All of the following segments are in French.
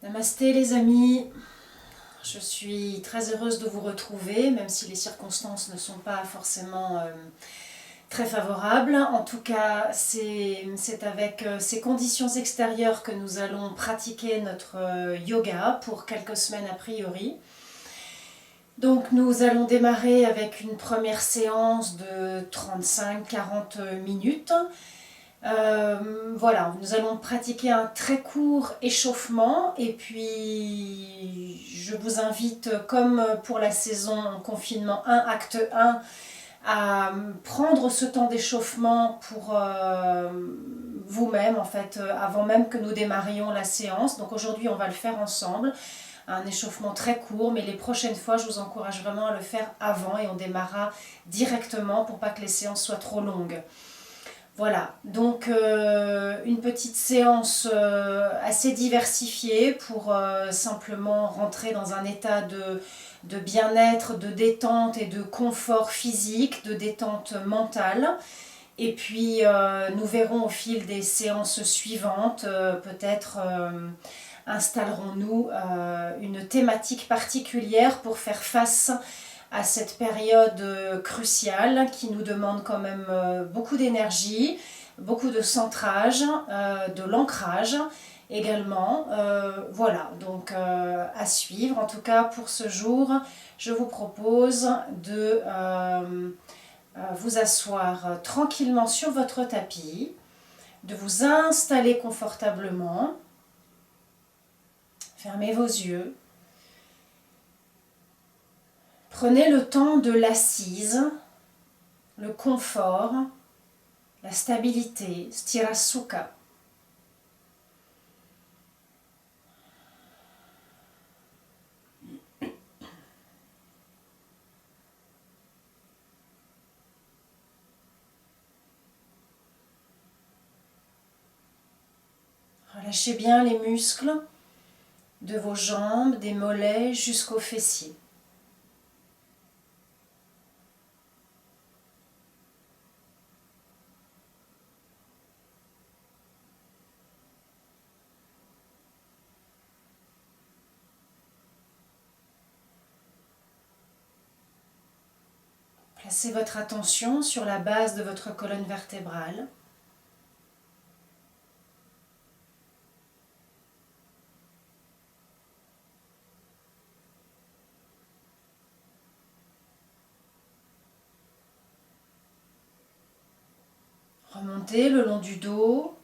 Namasté les amis, je suis très heureuse de vous retrouver, même si les circonstances ne sont pas forcément très favorables. En tout cas, c'est avec ces conditions extérieures que nous allons pratiquer notre yoga pour quelques semaines a priori. Donc nous allons démarrer avec une première séance de 35-40 minutes. Voilà, nous allons pratiquer un très court échauffement et puis je vous invite, comme pour la saison confinement 1, acte 1, à prendre ce temps d'échauffement pour vous-même, en fait, avant même que nous démarrions la séance. Donc aujourd'hui, on va le faire ensemble, un échauffement très court, mais les prochaines fois, je vous encourage vraiment à le faire avant et on démarrera directement pour pas que les séances soient trop longues. Voilà, donc une petite séance assez diversifiée pour simplement rentrer dans un état de bien-être, de détente et de confort physique, de détente mentale. Et puis nous verrons au fil des séances suivantes, peut-être installerons-nous une thématique particulière pour faire face à cette période cruciale qui nous demande quand même beaucoup d'énergie, beaucoup de centrage, de l'ancrage également. Voilà, donc à suivre. En tout cas, pour ce jour, je vous propose de vous asseoir tranquillement sur votre tapis, de vous installer confortablement. Fermez vos yeux. Prenez le temps de l'assise, le confort, la stabilité, sthira sukha. Relâchez bien les muscles de vos jambes, des mollets jusqu'aux fessiers. Placez votre attention sur la base de votre colonne vertébrale. Remontez le long du dos,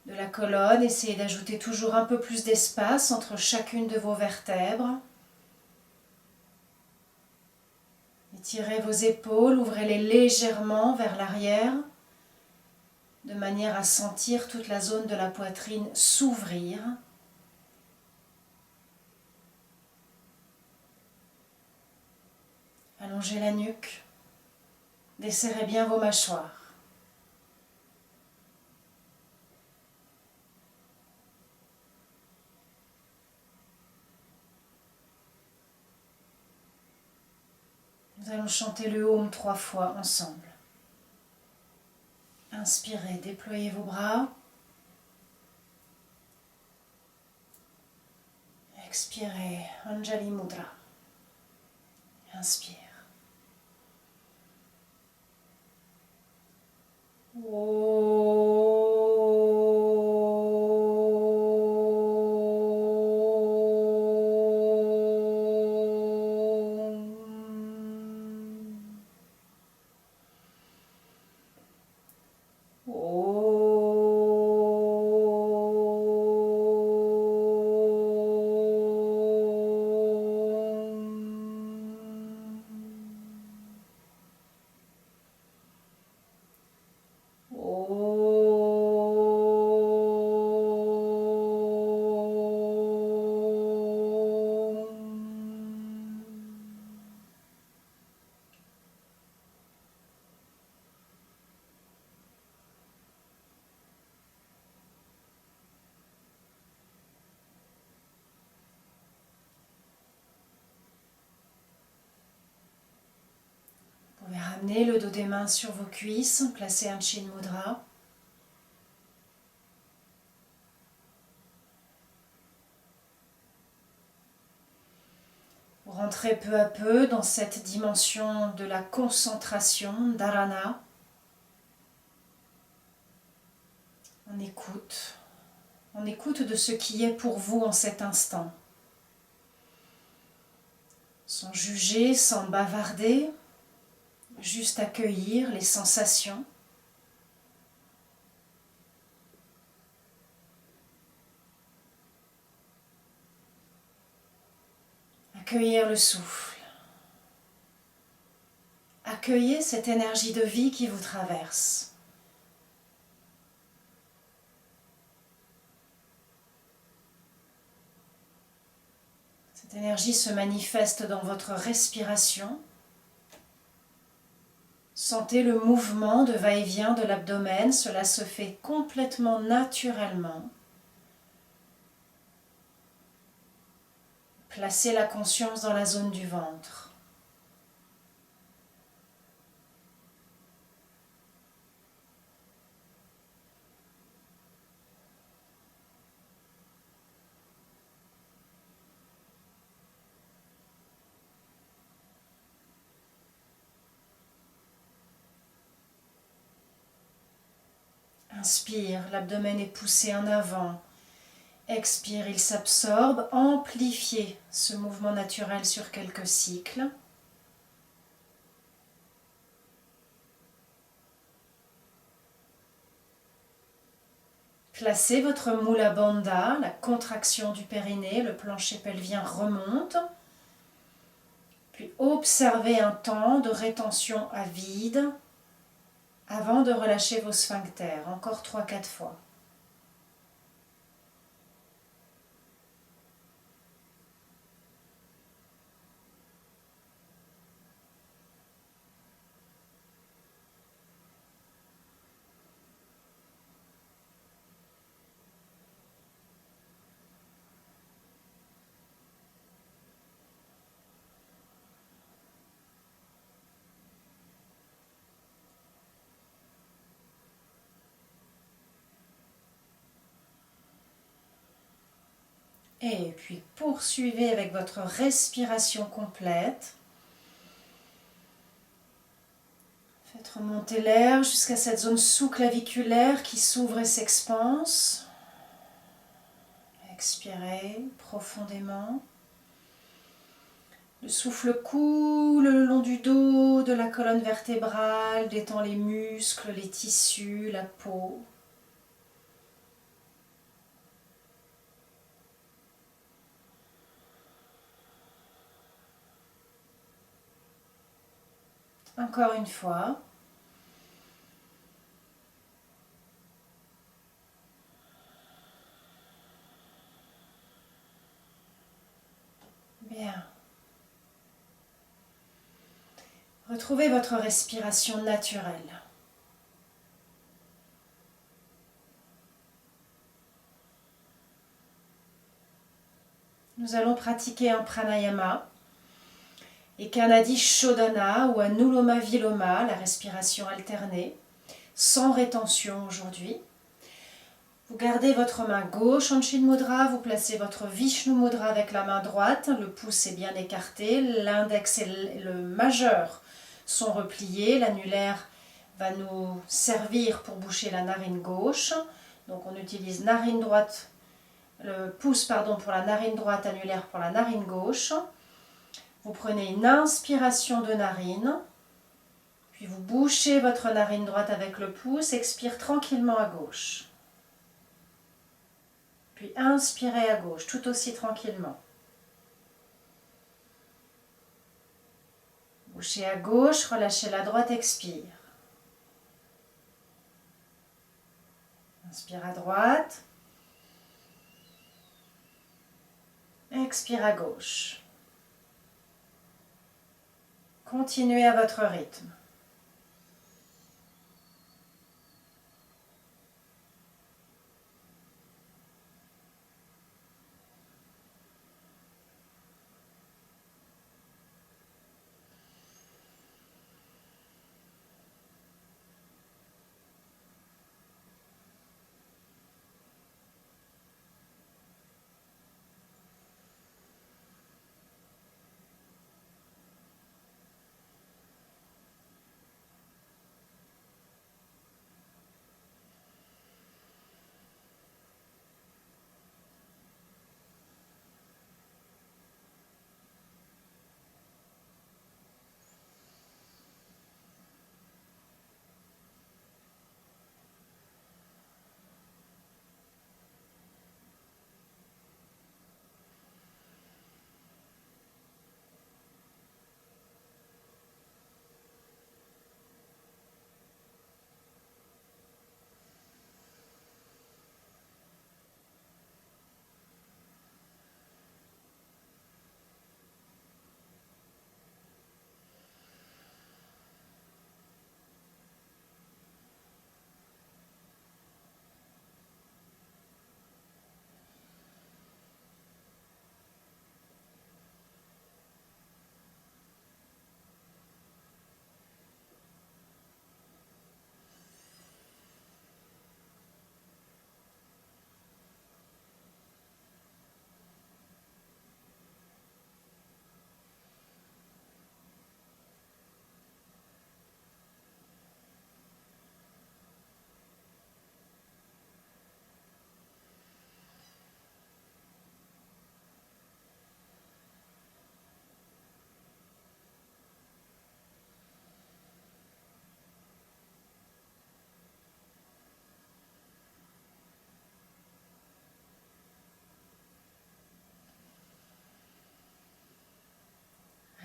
de la colonne. Essayez d'ajouter toujours un peu plus d'espace entre chacune de vos vertèbres. Étirez vos épaules, ouvrez-les légèrement vers l'arrière, de manière à sentir toute la zone de la poitrine s'ouvrir. Allongez la nuque, desserrez bien vos mâchoires. Nous allons chanter le Om 3 fois ensemble. Inspirez, déployez vos bras. Expirez, Anjali Mudra. Inspire. Vous pouvez ramener le dos des mains sur vos cuisses, placer un Chin Mudra. Vous rentrez peu à peu dans cette dimension de la concentration, dharana. On écoute de ce qui est pour vous en cet instant. Sans juger, sans bavarder, juste accueillir les sensations. Accueillir le souffle. Accueillez cette énergie de vie qui vous traverse. Cette énergie se manifeste dans votre respiration. Sentez le mouvement de va-et-vient de l'abdomen, cela se fait complètement naturellement. Placez la conscience dans la zone du ventre. Inspire, l'abdomen est poussé en avant. Expire, il s'absorbe. Amplifiez ce mouvement naturel sur quelques cycles. Placez votre Mula Bandha, la contraction du périnée, le plancher pelvien remonte. Puis observez un temps de rétention à vide avant de relâcher vos sphincters, encore 3-4 fois. Et puis poursuivez avec votre respiration complète. Faites remonter l'air jusqu'à cette zone sous-claviculaire qui s'ouvre et s'expanse. Expirez profondément. Le souffle coule le long du dos, de la colonne vertébrale, détend les muscles, les tissus, la peau. Encore une fois. Bien. Retrouvez votre respiration naturelle. Nous allons pratiquer un pranayama et Kanadi Shodhana ou Anuloma Viloma, la respiration alternée, sans rétention aujourd'hui. Vous gardez votre main gauche en Chin Mudra, vous placez votre Vishnu Mudra avec la main droite, le pouce est bien écarté, l'index et le majeur sont repliés, l'annulaire va nous servir pour boucher la narine gauche. Donc on utilise narine droite, le pouce pour la narine droite, annulaire pour la narine gauche. Vous prenez une inspiration de narine, puis vous bouchez votre narine droite avec le pouce, expire tranquillement à gauche. Puis inspirez à gauche, tout aussi tranquillement. Bouchez à gauche, relâchez la droite, expire. Inspire à droite. Expire à gauche. Continuez à votre rythme.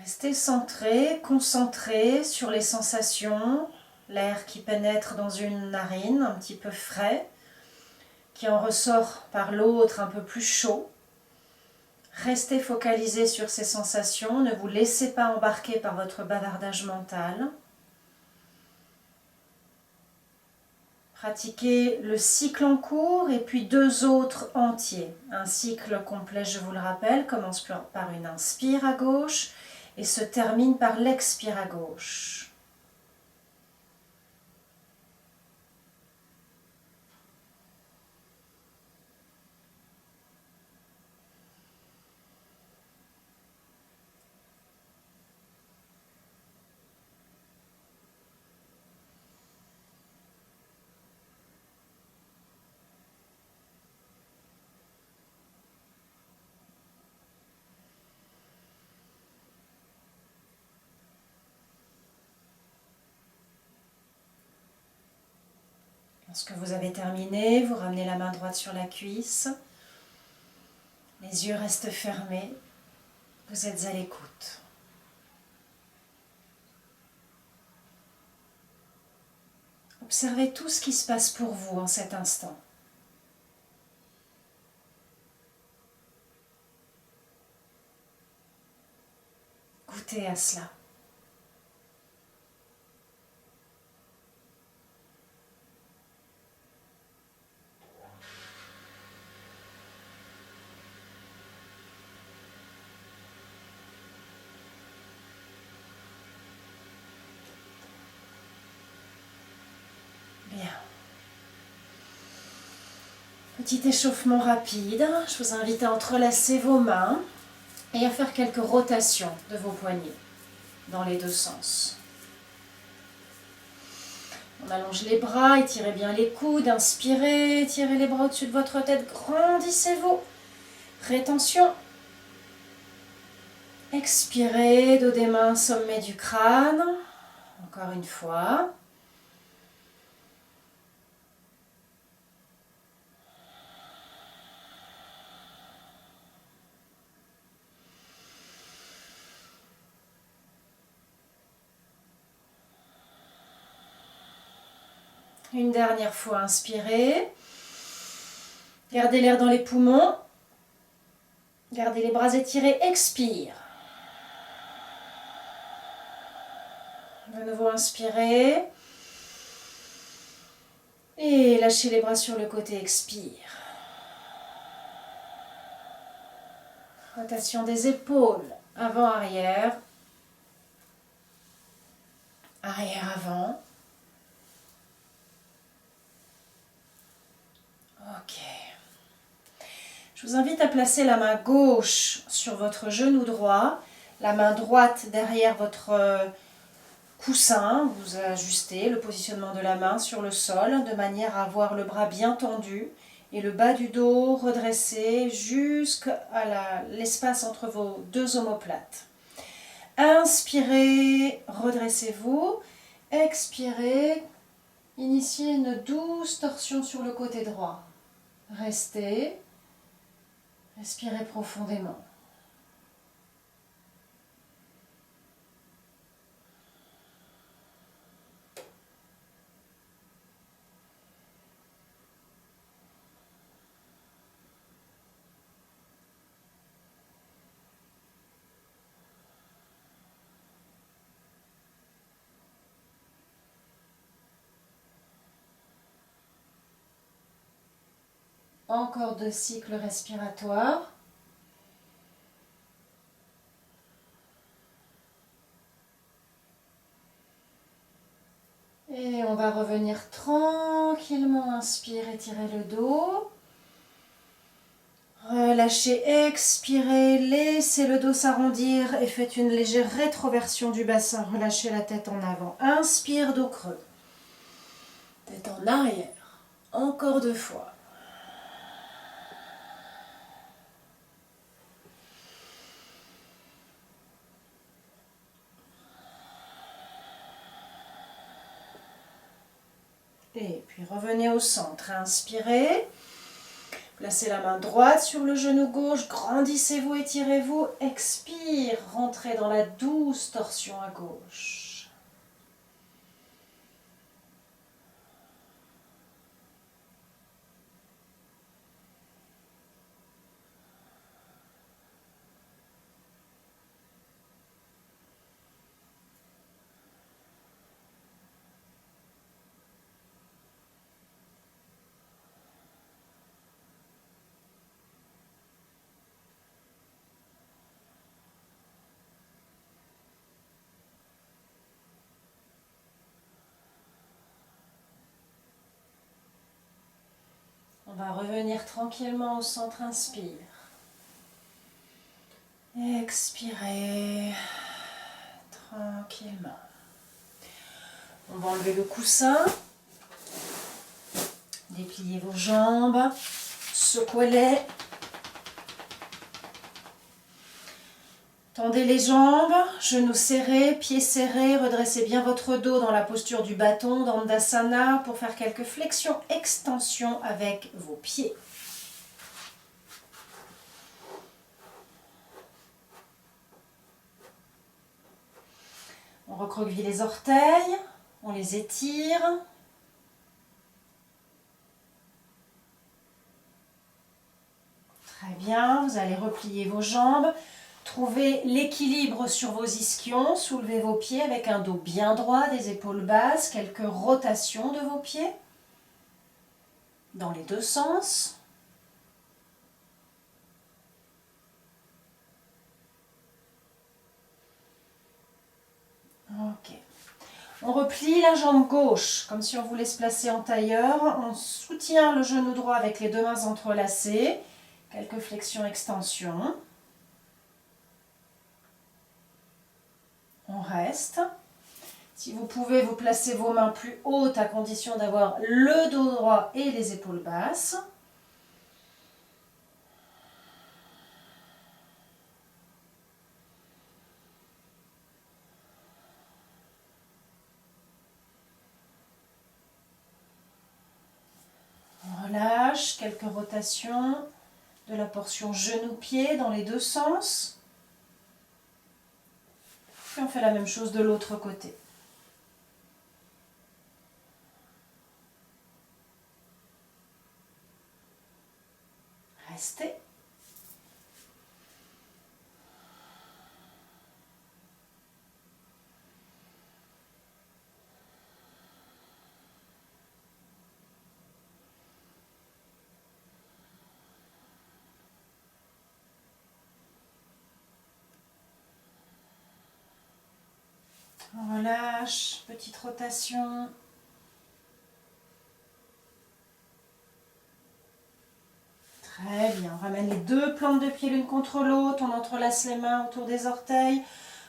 Restez centré, concentré sur les sensations, l'air qui pénètre dans une narine un petit peu frais, qui en ressort par l'autre un peu plus chaud. Restez focalisé sur ces sensations, ne vous laissez pas embarquer par votre bavardage mental. Pratiquez le cycle en cours et puis 2 autres entiers. Un cycle complet, je vous le rappelle, commence par une inspire à gauche et se termine par l'expire à gauche. Lorsque vous avez terminé, vous ramenez la main droite sur la cuisse. Les yeux restent fermés. Vous êtes à l'écoute. Observez tout ce qui se passe pour vous en cet instant. Goûtez à cela. Bien. Petit échauffement rapide. Je vous invite à entrelacer vos mains et à faire quelques rotations de vos poignets dans les 2 sens. On allonge les bras, étirez bien les coudes, inspirez, étirez les bras au-dessus de votre tête, grandissez-vous. Rétention. Expirez, dos des mains, sommet du crâne. Encore une fois. Une dernière fois, inspirez. Gardez l'air dans les poumons. Gardez les bras étirés, expire. De nouveau, inspirez. Et lâchez les bras sur le côté, expire. Rotation des épaules, avant-arrière. Arrière-avant. Ok. Je vous invite à placer la main gauche sur votre genou droit, la main droite derrière votre coussin. Vous ajustez le positionnement de la main sur le sol de manière à avoir le bras bien tendu et le bas du dos redressé jusqu'à l'espace entre vos 2 omoplates. Inspirez, redressez-vous. Expirez, initiez une douce torsion sur le côté droit. Restez. Respirez profondément. Encore 2 cycles respiratoires. Et on va revenir tranquillement, inspire, étirez le dos. Relâchez, expirez, laissez le dos s'arrondir et faites une légère rétroversion du bassin. Relâchez la tête en avant. Inspire, dos creux. Tête en arrière. Encore 2 fois. Et puis revenez au centre. Inspirez. Placez la main droite sur le genou gauche, grandissez-vous, étirez-vous. Expire, rentrez dans la douce torsion à gauche. On va revenir tranquillement au centre, inspire. Expirez tranquillement. On va enlever le coussin, dépliez vos jambes, secouez-les. Tendez les jambes, genoux serrés, pieds serrés, redressez bien votre dos dans la posture du bâton d'Andasana pour faire quelques flexions, extensions avec vos pieds. On recroqueville les orteils, on les étire. Très bien, vous allez replier vos jambes. Trouvez l'équilibre sur vos ischions, soulevez vos pieds avec un dos bien droit, des épaules basses, quelques rotations de vos pieds dans les deux sens. Ok. On replie la jambe gauche, comme si on voulait se placer en tailleur. On soutient le genou droit avec les deux mains entrelacées. Quelques flexions, extensions. On reste. Si vous pouvez, vous placez vos mains plus hautes à condition d'avoir le dos droit et les épaules basses. On relâche, quelques rotations de la portion genou-pied dans les deux sens. Puis on fait la même chose de l'autre côté. Restez. On relâche, petite rotation. Très bien, on ramène les deux plantes de pied l'une contre l'autre, on entrelace les mains autour des orteils,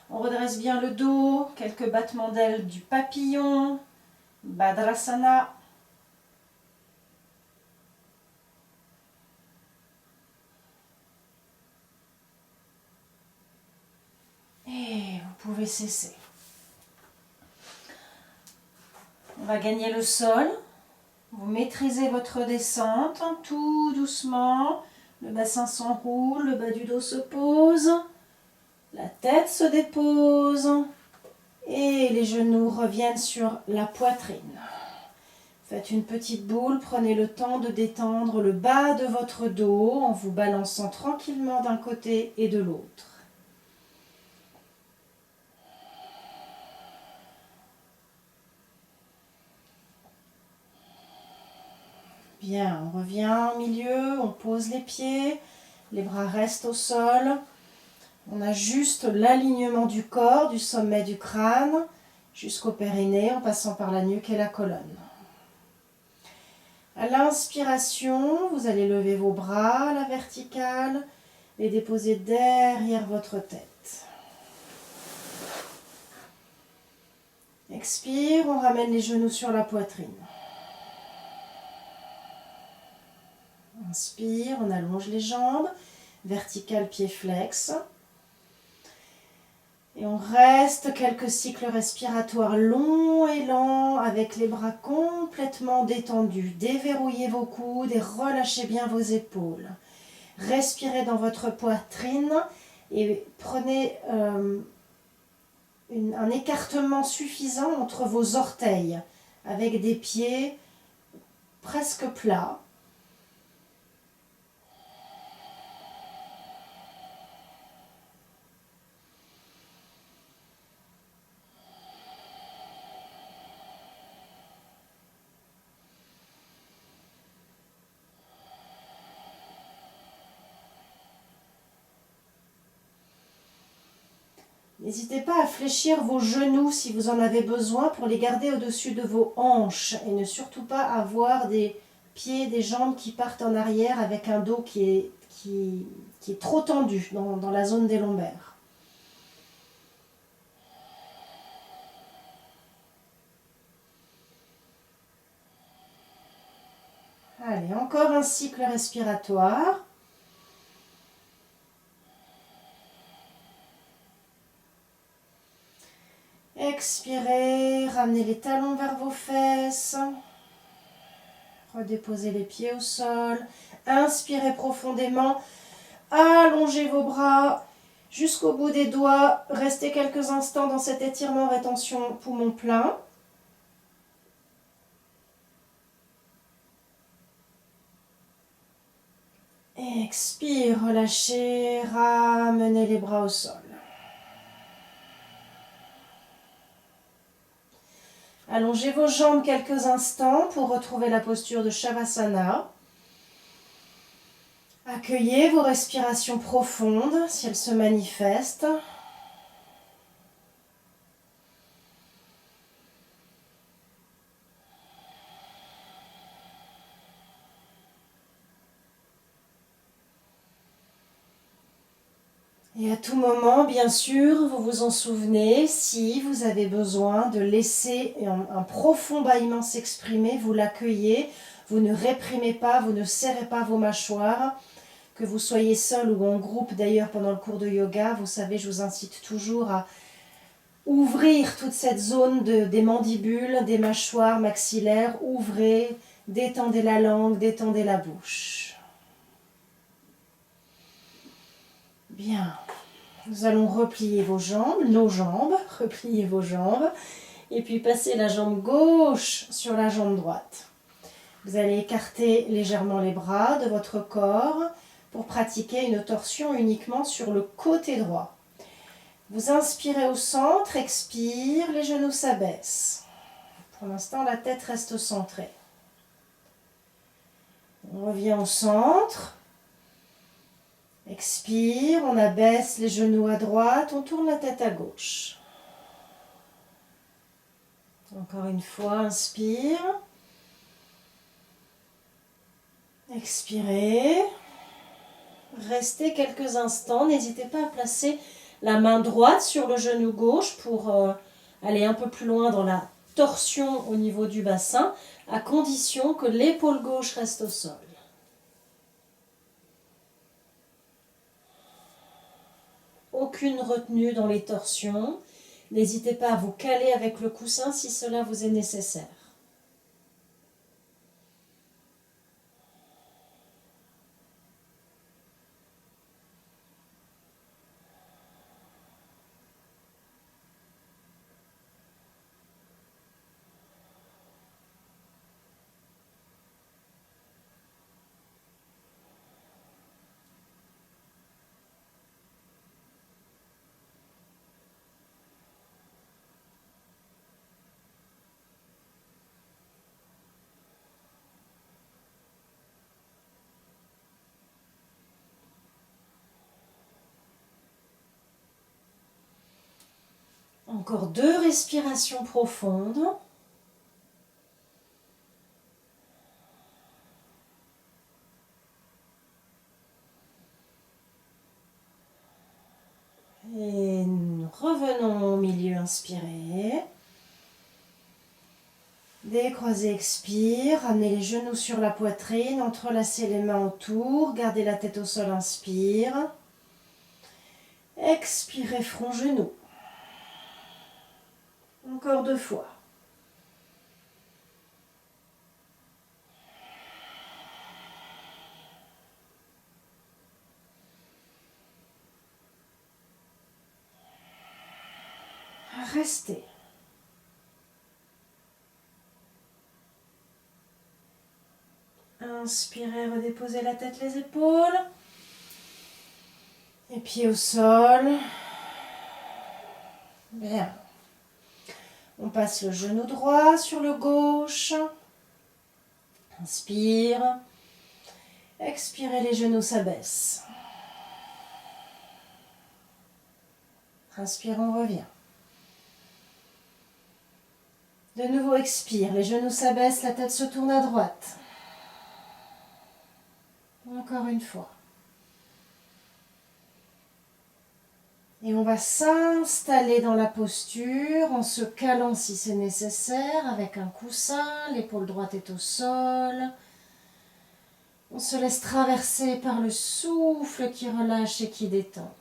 on redresse bien le dos, quelques battements d'ailes du papillon, Badrasana. Et vous pouvez cesser. On va gagner le sol. Vous maîtrisez votre descente tout doucement. Le bassin s'enroule, le bas du dos se pose. La tête se dépose. Et les genoux reviennent sur la poitrine. Faites une petite boule. Prenez le temps de détendre le bas de votre dos en vous balançant tranquillement d'un côté et de l'autre. Bien, on revient au milieu, on pose les pieds, les bras restent au sol. On ajuste l'alignement du corps, du sommet du crâne jusqu'au périnée en passant par la nuque et la colonne. À l'inspiration, vous allez lever vos bras à la verticale et déposer derrière votre tête. Expire, on ramène les genoux sur la poitrine. Inspire, on allonge les jambes, verticale, pied flex. Et on reste quelques cycles respiratoires longs et lents avec les bras complètement détendus. Déverrouillez vos coudes et relâchez bien vos épaules. Respirez dans votre poitrine et prenez un écartement suffisant entre vos orteils avec des pieds presque plats. N'hésitez pas à fléchir vos genoux si vous en avez besoin pour les garder au-dessus de vos hanches et ne surtout pas avoir des pieds, des jambes qui partent en arrière avec un dos qui est trop tendu dans la zone des lombaires. Allez, encore un cycle respiratoire. Expirez, ramenez les talons vers vos fesses. Redéposez les pieds au sol. Inspirez profondément. Allongez vos bras jusqu'au bout des doigts. Restez quelques instants dans cet étirement rétention poumon plein. Expire, relâchez, ramenez les bras au sol. Allongez vos jambes quelques instants pour retrouver la posture de Shavasana. Accueillez vos respirations profondes si elles se manifestent. Et à tout moment, bien sûr, vous vous en souvenez, si vous avez besoin de laisser un profond bâillement s'exprimer, vous l'accueillez, vous ne réprimez pas, vous ne serrez pas vos mâchoires. Que vous soyez seul ou en groupe d'ailleurs pendant le cours de yoga, vous savez, je vous incite toujours à ouvrir toute cette zone des mandibules, des mâchoires maxillaires, ouvrez, détendez la langue, détendez la bouche. Bien. Nous allons replier vos jambes, nos jambes, replier vos jambes, et puis passer la jambe gauche sur la jambe droite. Vous allez écarter légèrement les bras de votre corps pour pratiquer une torsion uniquement sur le côté droit. Vous inspirez au centre, expire, les genoux s'abaissent. Pour l'instant, la tête reste centrée. On revient au centre. Expire, on abaisse les genoux à droite, on tourne la tête à gauche. Encore une fois, inspire. Expirez. Restez quelques instants. N'hésitez pas à placer la main droite sur le genou gauche pour aller un peu plus loin dans la torsion au niveau du bassin, à condition que l'épaule gauche reste au sol. Aucune retenue dans les torsions. N'hésitez pas à vous caler avec le coussin si cela vous est nécessaire. Encore 2 respirations profondes. Et nous revenons au milieu, inspirez. Décroisez, expire. Ramenez les genoux sur la poitrine, entrelacez les mains autour, gardez la tête au sol, inspire. Expirez, front, genou. Encore 2 fois. Restez. Inspirez, redéposez la tête, les épaules. Les pieds au sol. Bien. On passe le genou droit sur le gauche. Inspire. Expirez, les genoux s'abaissent. Inspire, on revient. De nouveau, expire. Les genoux s'abaissent, la tête se tourne à droite. Encore une fois. Et on va s'installer dans la posture en se calant si c'est nécessaire avec un coussin. L'épaule droite est au sol. On se laisse traverser par le souffle qui relâche et qui détend.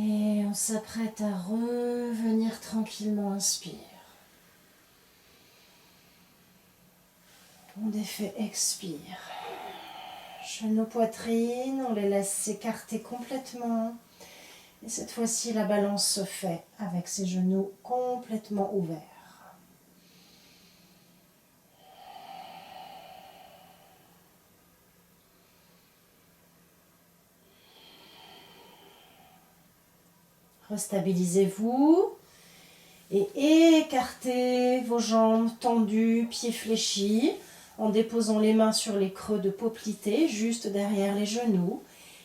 Et on s'apprête à revenir tranquillement, inspire. On défait, expire. Genoux, poitrine, on les laisse s'écarter complètement. Et cette fois-ci, la balance se fait avec ses genoux complètement ouverts. Restabilisez-vous et écartez vos jambes tendues, pieds fléchis, en déposant les mains sur les creux de poplité, juste derrière les genoux.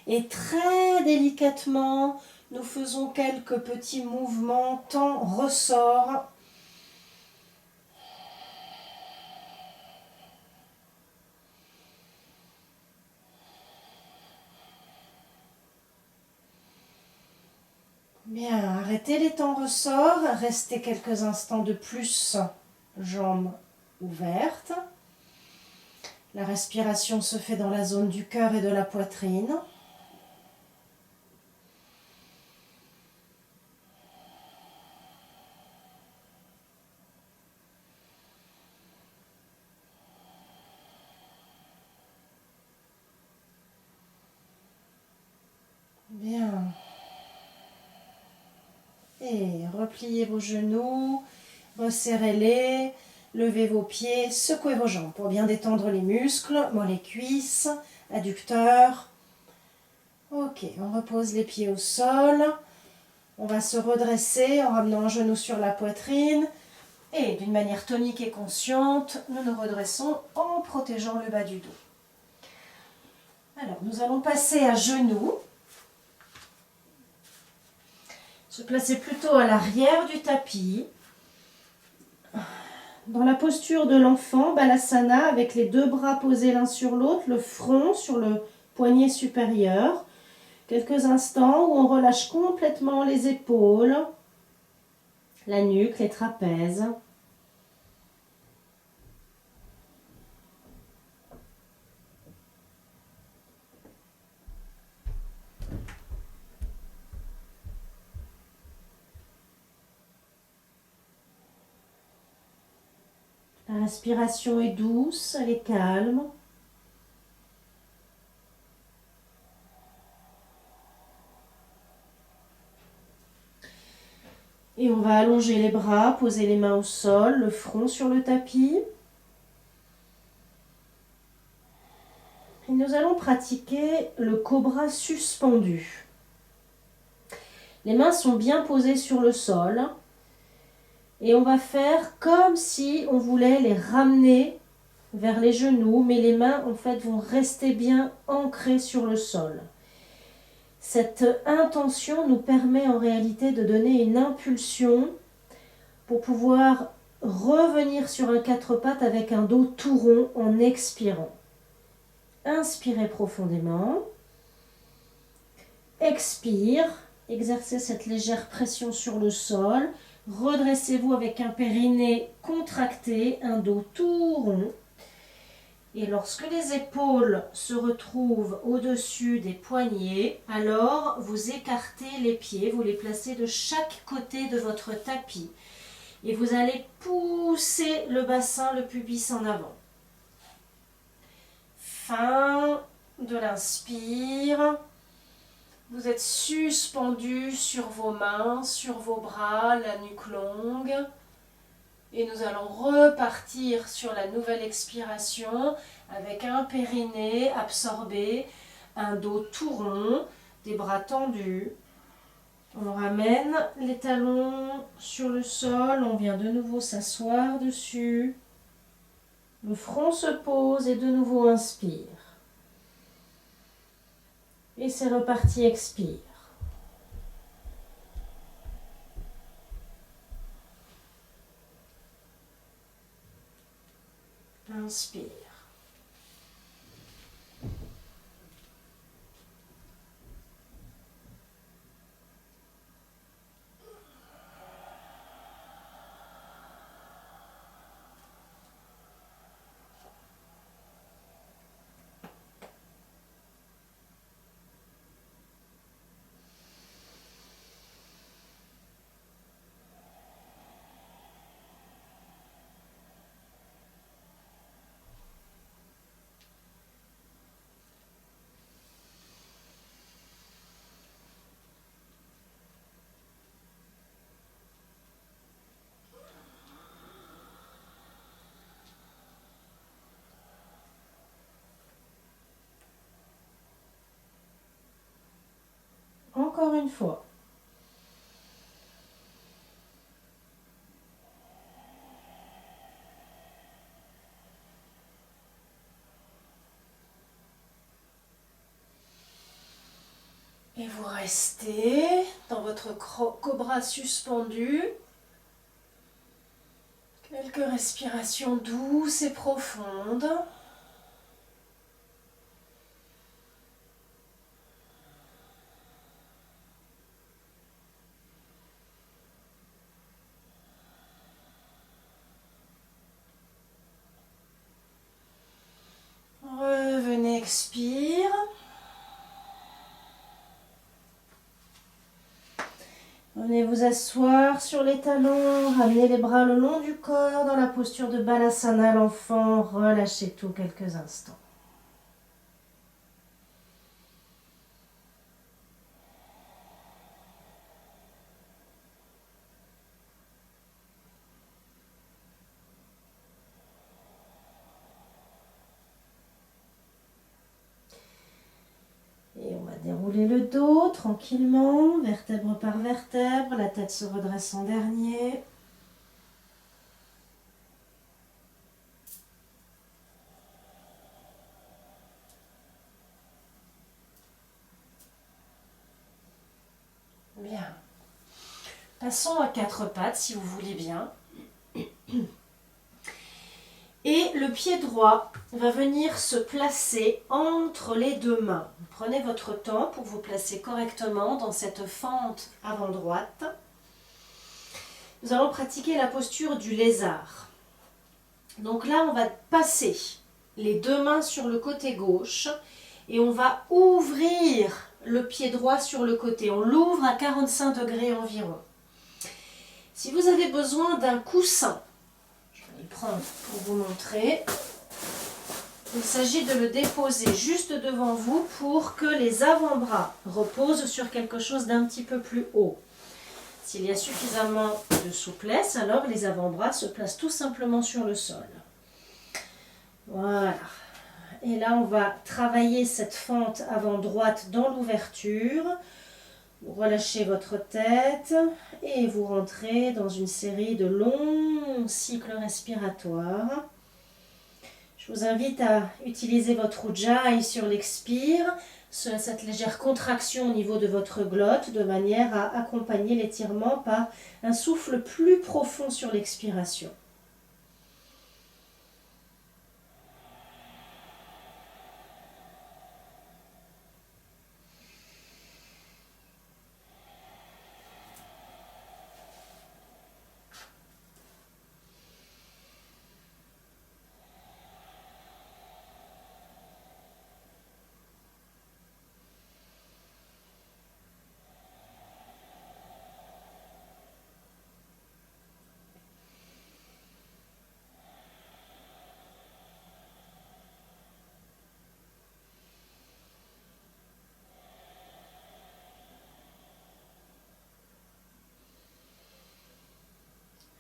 Et très délicatement, nous faisons quelques petits mouvements, temps, ressort. Bien, arrêtez les temps ressorts, restez quelques instants de plus, jambes ouvertes. La respiration se fait dans la zone du cœur et de la poitrine. Bien. Et repliez vos genoux, resserrez-les, levez vos pieds, secouez vos jambes pour bien détendre les muscles, mollets, cuisses, adducteurs. Ok, on repose les pieds au sol. On va se redresser en ramenant un genou sur la poitrine. Et d'une manière tonique et consciente, nous nous redressons en protégeant le bas du dos. Alors, nous allons passer à genoux. Se placer plutôt à l'arrière du tapis. Dans la posture de l'enfant, Balasana, avec les 2 bras posés l'un sur l'autre, le front sur le poignet supérieur. Quelques instants où on relâche complètement les épaules, la nuque, les trapèzes. La respiration est douce, elle est calme. Et on va allonger les bras, poser les mains au sol, le front sur le tapis. nous allons pratiquer le cobra suspendu. Les mains sont bien posées sur le sol et on va faire comme si on voulait les ramener vers les genoux, mais les mains en fait vont rester bien ancrées sur le sol. Cette intention nous permet en réalité de donner une impulsion pour pouvoir revenir sur un quatre pattes avec un dos tout rond en expirant. Inspirez profondément. Expire. Exercez cette légère pression sur le sol. Redressez-vous avec un périnée contracté, un dos tout rond. Et lorsque les épaules se retrouvent au-dessus des poignets, alors vous écartez les pieds, vous les placez de chaque côté de votre tapis. Et vous allez pousser le bassin, le pubis en avant. Fin de l'inspire. Vous êtes suspendu sur vos mains, sur vos bras, la nuque longue. Et nous allons repartir sur la nouvelle expiration avec un périnée absorbé, un dos tout rond, des bras tendus. On ramène les talons sur le sol, on vient de nouveau s'asseoir dessus. Le front se pose et de nouveau inspire. Et c'est reparti, expire. Inspire. Encore une fois. Et vous restez dans votre cobra suspendu. Quelques respirations douces et profondes. Revenez, expire. Venez vous asseoir sur les talons, ramenez les bras le long du corps dans la posture de Balasana, l'enfant. Relâchez tout quelques instants. Et on va dérouler le dos tranquillement, vertèbre par vertèbre, la tête se redresse en dernier. Bien. Passons à quatre pattes si vous voulez bien. Et le pied droit va venir se placer entre les deux mains. Prenez votre temps pour vous placer correctement dans cette fente avant droite. Nous allons pratiquer la posture du lézard. Donc là, on va passer les deux mains sur le côté gauche et on va ouvrir le pied droit sur le côté. On l'ouvre à 45 degrés environ. Si vous avez besoin d'un coussin, je vais le prendre pour vous montrer. Il s'agit de le déposer juste devant vous pour que les avant-bras reposent sur quelque chose d'un petit peu plus haut. S'il y a suffisamment de souplesse, alors les avant-bras se placent tout simplement sur le sol. Voilà. Et là, on va travailler cette fente avant droite dans l'ouverture. Vous relâchez votre tête et vous rentrez dans une série de longs cycles respiratoires. Je vous invite à utiliser votre Ujjayi sur l'expire, cette légère contraction au niveau de votre glotte, de manière à accompagner l'étirement par un souffle plus profond sur l'expiration.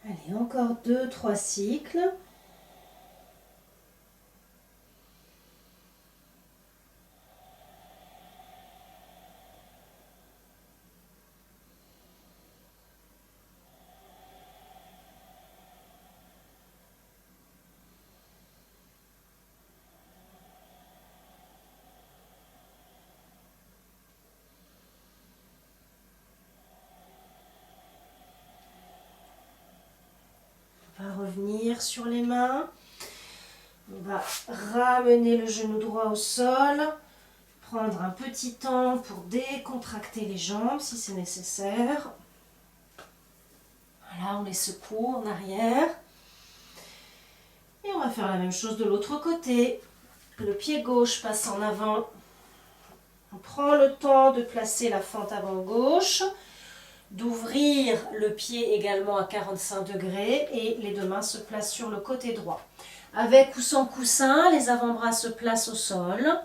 Allez, encore 2-3 cycles. On va revenir sur les mains. On va ramener le genou droit au sol. Prendre un petit temps pour décontracter les jambes si c'est nécessaire. Voilà, on les secoue en arrière. Et on va faire la même chose de l'autre côté. Le pied gauche passe en avant. On prend le temps de placer la fente avant gauche, d'ouvrir le pied également à 45 degrés et les deux mains se placent sur le côté droit. Avec ou sans coussin, les avant-bras se placent au sol.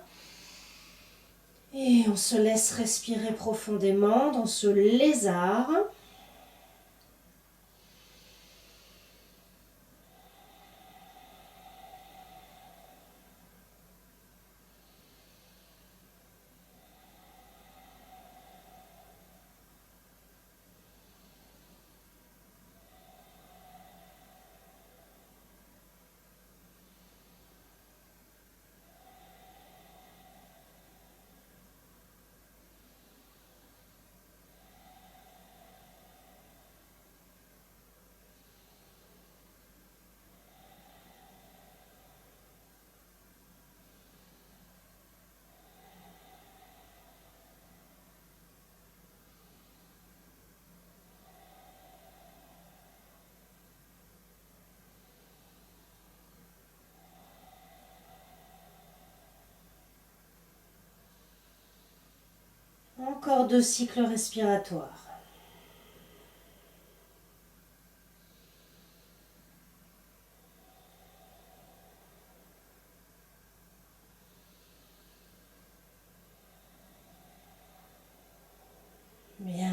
Et on se laisse respirer profondément dans ce lézard. Encore 2 cycles respiratoires. Bien,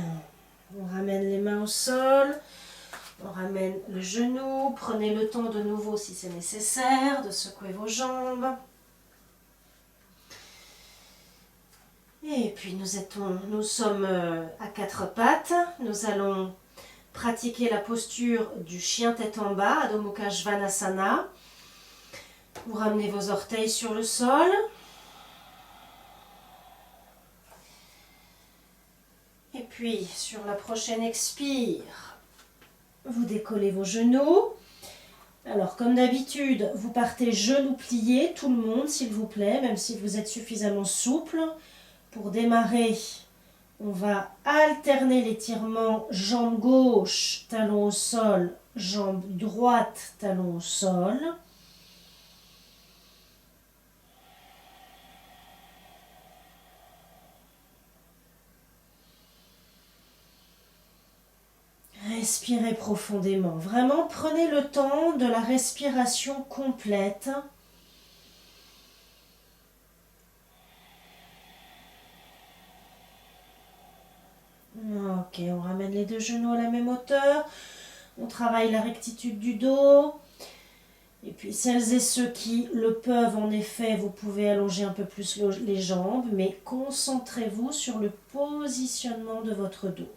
on ramène les mains au sol, on ramène le genou, prenez le temps de nouveau si c'est nécessaire de secouer vos jambes. Et puis nous sommes à 4 pattes, nous allons pratiquer la posture du chien tête en bas, Adho Mukha Svanasana. Vous ramenez vos orteils sur le sol. Et puis sur la prochaine expire, vous décollez vos genoux. Alors comme d'habitude, vous partez genoux pliés, tout le monde s'il vous plaît, même si vous êtes suffisamment souple. Pour démarrer, on va alterner l'étirement jambe gauche, talon au sol, jambe droite, talon au sol. Respirez profondément. Vraiment, prenez le temps de la respiration complète. Ok, on ramène les deux genoux à la même hauteur. On travaille la rectitude du dos. Et puis celles et ceux qui le peuvent, en effet, vous pouvez allonger un peu plus les jambes, mais concentrez-vous sur le positionnement de votre dos.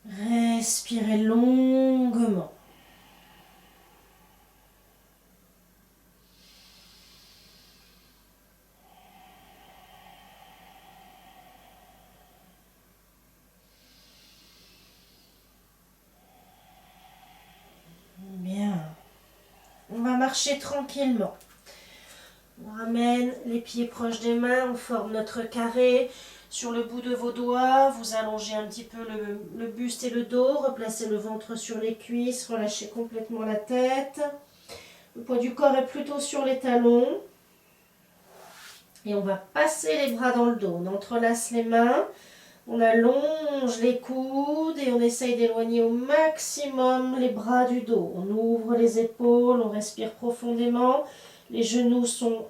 Respirez longuement. Bien. On va marcher tranquillement. On ramène les pieds proches des mains, on forme notre carré. Sur le bout de vos doigts, vous allongez un petit peu le buste et le dos, replacez le ventre sur les cuisses, relâchez complètement la tête. Le poids du corps est plutôt sur les talons. Et on va passer les bras dans le dos. On entrelace les mains, on allonge les coudes et on essaye d'éloigner au maximum les bras du dos. On ouvre les épaules, on respire profondément. Les genoux sont,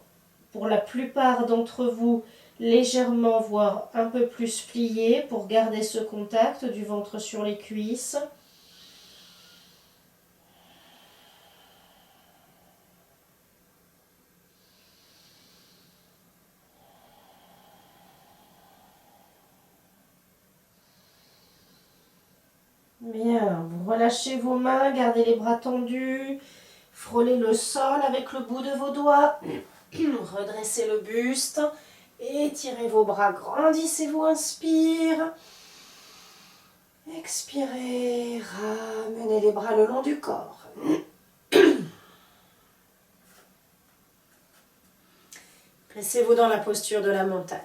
pour la plupart d'entre vous, légèrement, voire un peu plus pliés pour garder ce contact du ventre sur les cuisses. Bien, vous relâchez vos mains, gardez les bras tendus, frôlez le sol avec le bout de vos doigts, redressez le buste, étirez vos bras, grandissez-vous, inspire. Expirez, ramenez les bras le long du corps. Placez-vous dans la posture de la montagne.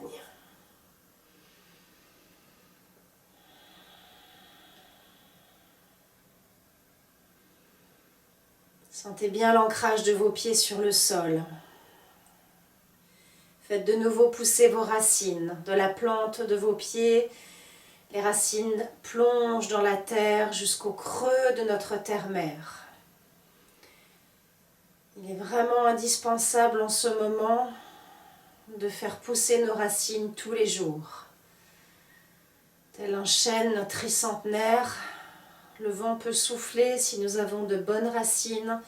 Sentez bien l'ancrage de vos pieds sur le sol. Faites de nouveau pousser vos racines de la plante de vos pieds. Les racines plongent dans la terre jusqu'au creux de notre terre-mère. Il est vraiment indispensable en ce moment de faire pousser nos racines tous les jours. Tel un chêne tricentenaire, le vent peut souffler. Si nous avons de bonnes racines,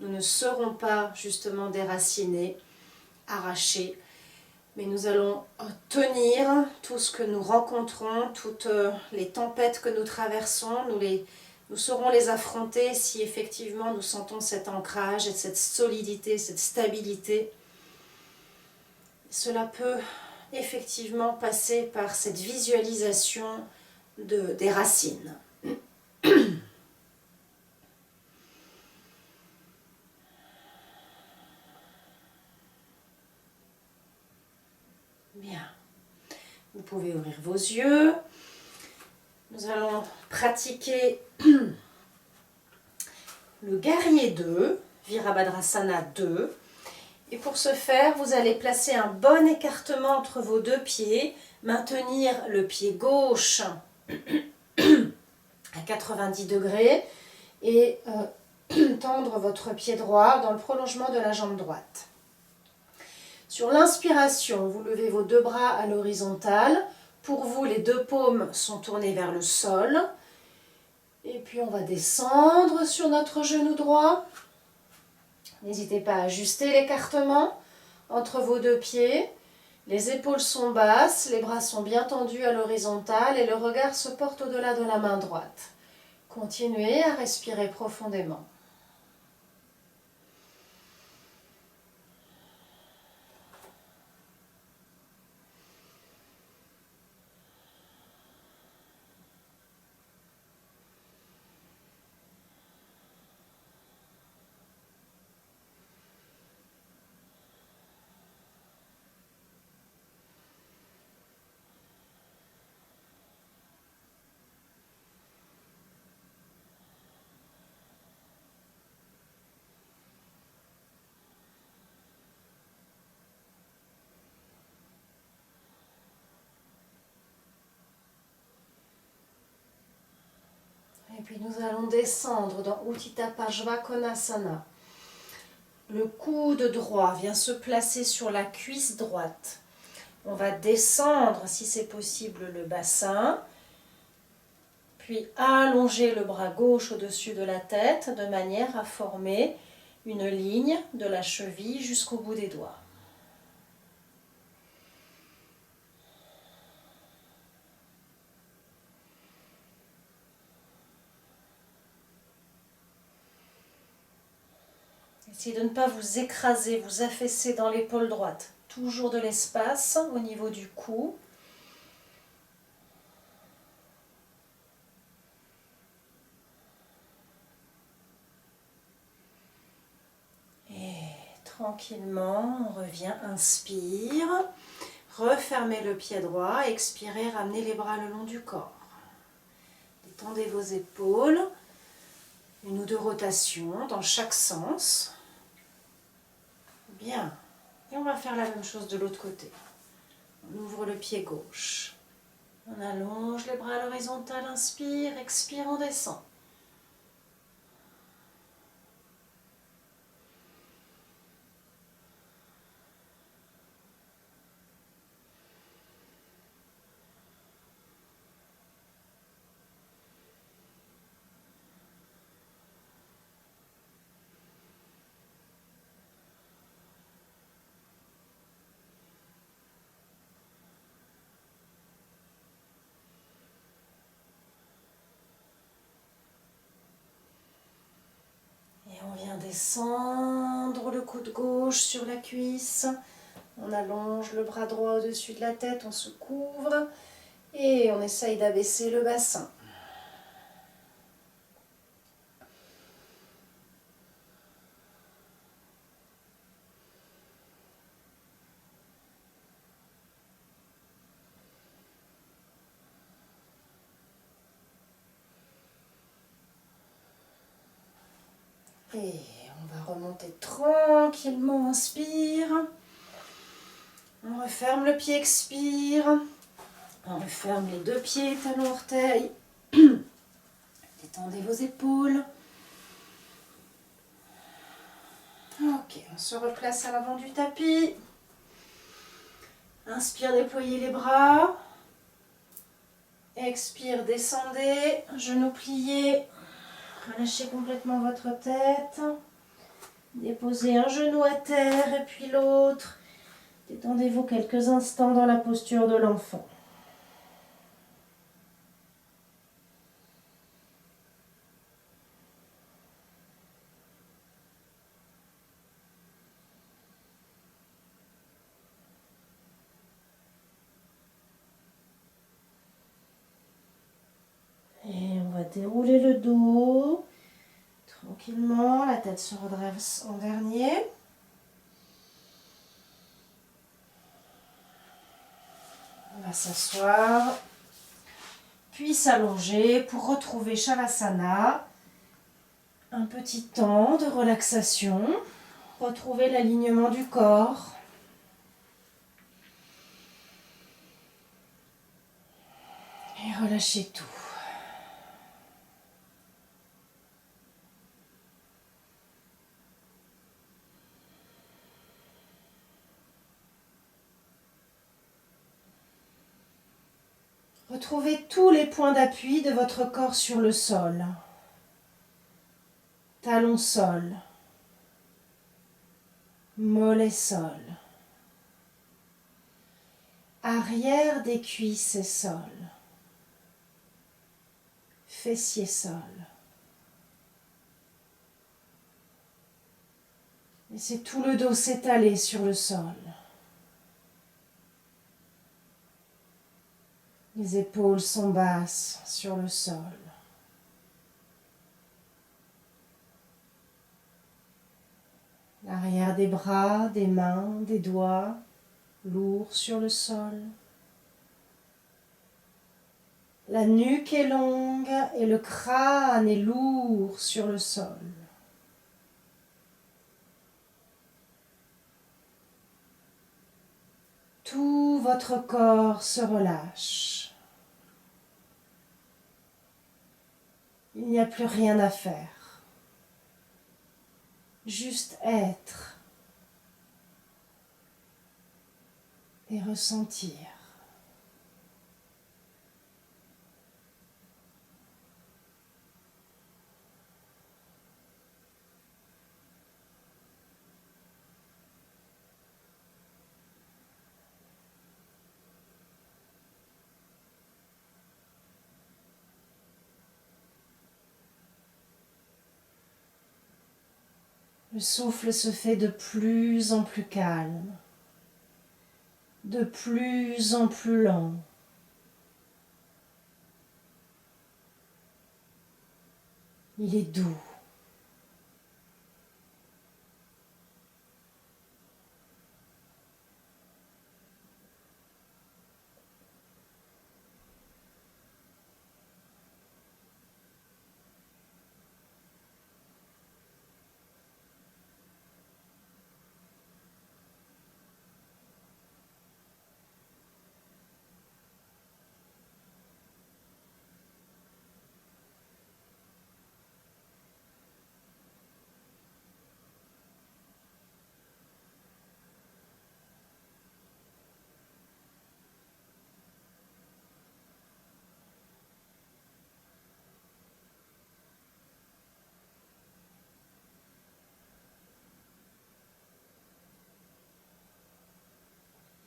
nous ne serons pas justement déracinés, arrachés, mais nous allons tenir tout ce que nous rencontrons, toutes les tempêtes que nous traversons, nous saurons les affronter si effectivement nous sentons cet ancrage et cette solidité, cette stabilité. Cela peut effectivement passer par cette visualisation des racines. Bien. Vous pouvez ouvrir vos yeux. Nous allons pratiquer le guerrier 2, Virabhadrasana 2. Et pour ce faire, vous allez placer un bon écartement entre vos deux pieds, maintenir le pied gauche à 90 degrés et tendre votre pied droit dans le prolongement de la jambe droite. Sur l'inspiration, vous levez vos deux bras à l'horizontale. Pour vous, les deux paumes sont tournées vers le sol. Et puis on va descendre sur notre genou droit. N'hésitez pas à ajuster l'écartement entre vos deux pieds. Les épaules sont basses, les bras sont bien tendus à l'horizontale et le regard se porte au-delà de la main droite. Continuez à respirer profondément. Et puis nous allons descendre dans Utthita Parshva-Konasana. Le coude droit vient se placer sur la cuisse droite. On va descendre, si c'est possible, le bassin. Puis allongez le bras gauche au-dessus de la tête de manière à former une ligne de la cheville jusqu'au bout des doigts. Essayez de ne pas vous écraser, vous affaisser dans l'épaule droite. Toujours de l'espace au niveau du cou. Tranquillement, on revient, inspire, refermez le pied droit, expirez, ramenez les bras le long du corps. Détendez vos épaules, une ou deux rotations dans chaque sens. Bien, et on va faire la même chose de l'autre côté. On ouvre le pied gauche, on allonge les bras à l'horizontale, inspire, expire, on descend. On vient descendre le coude gauche sur la cuisse, on allonge le bras droit au-dessus de la tête, on se couvre et on essaye d'abaisser le bassin. Et on va remonter tranquillement, inspire. On referme le pied, expire. On referme les deux pieds, talons, orteils. Détendez vos épaules. Ok, on se replace à l'avant du tapis. Inspire, déployez les bras. Expire, descendez, genoux pliés. Relâchez complètement votre tête. Déposez un genou à terre et puis l'autre. Détendez-vous quelques instants dans la posture de l'enfant. Et on va dérouler le dos. Tranquillement, la tête se redresse en dernier. On va s'asseoir, puis s'allonger pour retrouver Shavasana. Un petit temps de relaxation. Retrouver l'alignement du corps. Et relâchez tout. Retrouvez tous les points d'appui de votre corps sur le sol. Talon sol. Mollet sol. Arrière des cuisses et sol. Fessier sol. Laissez tout le dos s'étaler sur le sol. Les épaules sont basses sur le sol. L'arrière des bras, des mains, des doigts, lourd sur le sol. La nuque est longue et le crâne est lourd sur le sol. Tout votre corps se relâche. Il n'y a plus rien à faire. Juste être et ressentir. Le souffle se fait de plus en plus calme, de plus en plus lent. Il est doux.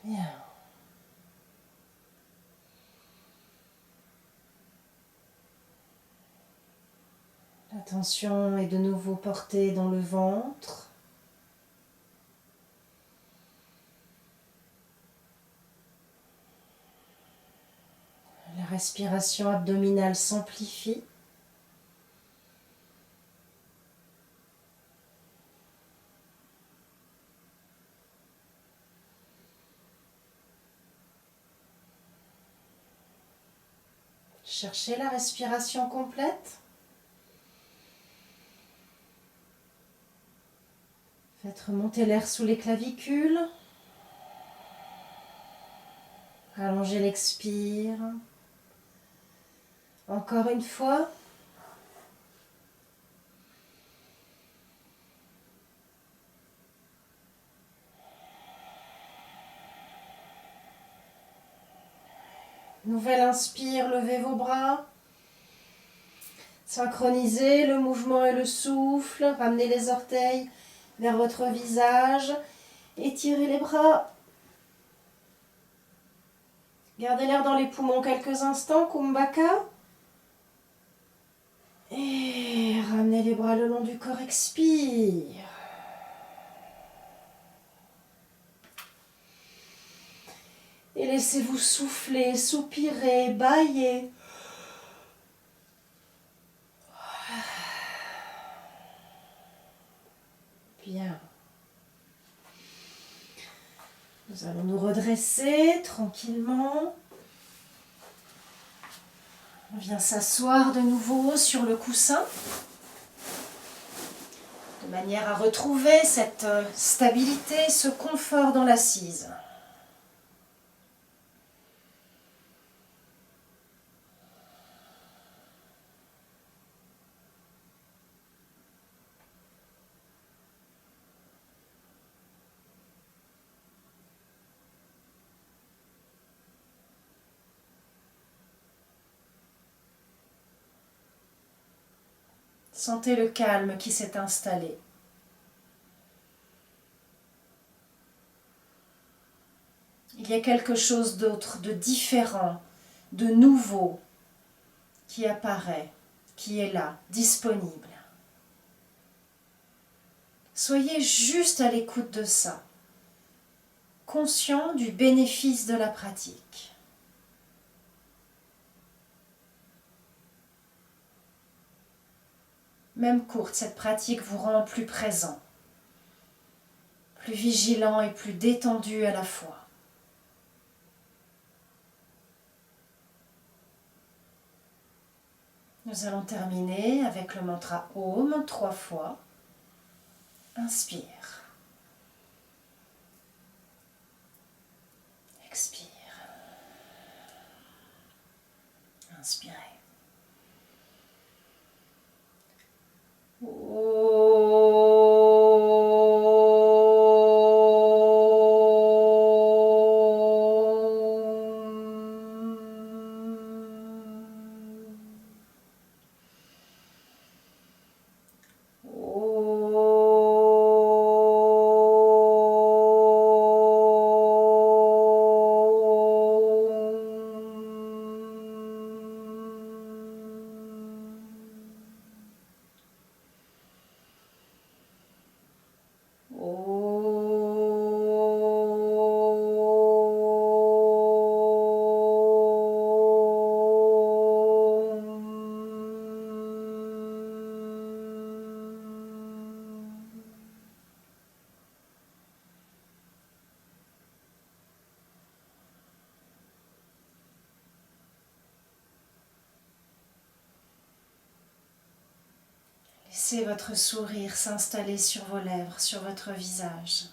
Bien. L'attention est de nouveau portée dans le ventre. La respiration abdominale s'amplifie. Cherchez la respiration complète. Faites remonter l'air sous les clavicules. Allongez l'expire. Encore une fois. Nouvelle inspire, levez vos bras. Synchronisez le mouvement et le souffle. Ramenez les orteils vers votre visage. Étirez les bras. Gardez l'air dans les poumons quelques instants, Kumbhaka. Et ramenez les bras le long du corps, expire. Et laissez-vous souffler, soupirer, bâiller. Bien. Nous allons nous redresser tranquillement. On vient s'asseoir de nouveau sur le coussin, de manière à retrouver cette stabilité, ce confort dans l'assise. Sentez le calme qui s'est installé. Il y a quelque chose d'autre, de différent, de nouveau qui apparaît, qui est là, disponible. Soyez juste à l'écoute de ça, conscient du bénéfice de la pratique. Même courte, cette pratique vous rend plus présent, plus vigilant et plus détendu à la fois. Nous allons terminer avec le mantra Om 3 fois. Inspire. Expire. Inspirez. Laissez votre sourire s'installer sur vos lèvres, sur votre visage.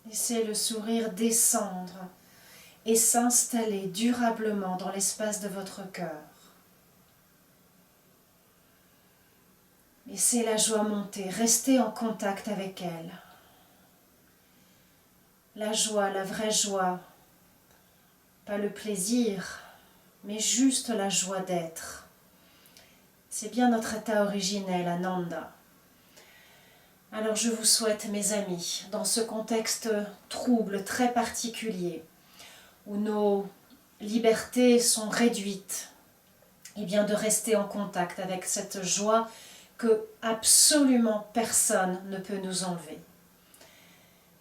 Laissez le sourire descendre et s'installer durablement dans l'espace de votre cœur. Laissez la joie monter, restez en contact avec elle. La joie, la vraie joie, pas le plaisir, mais juste la joie d'être. C'est bien notre état originel, Ananda. Alors je vous souhaite, mes amis, dans ce contexte trouble, très particulier, où nos libertés sont réduites, et bien de rester en contact avec cette joie que absolument personne ne peut nous enlever.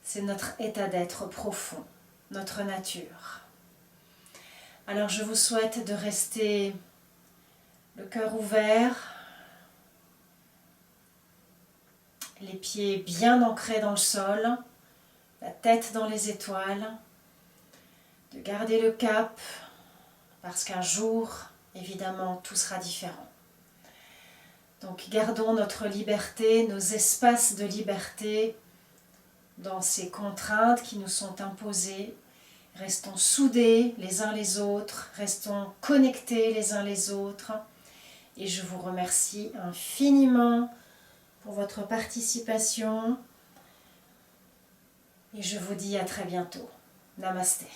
C'est notre état d'être profond, notre nature. Alors je vous souhaite de rester le cœur ouvert, les pieds bien ancrés dans le sol, la tête dans les étoiles, de garder le cap, parce qu'un jour, évidemment, tout sera différent. Donc gardons notre liberté, nos espaces de liberté dans ces contraintes qui nous sont imposées. Restons soudés les uns les autres, restons connectés les uns les autres. Et je vous remercie infiniment pour votre participation. Et je vous dis à très bientôt. Namasté.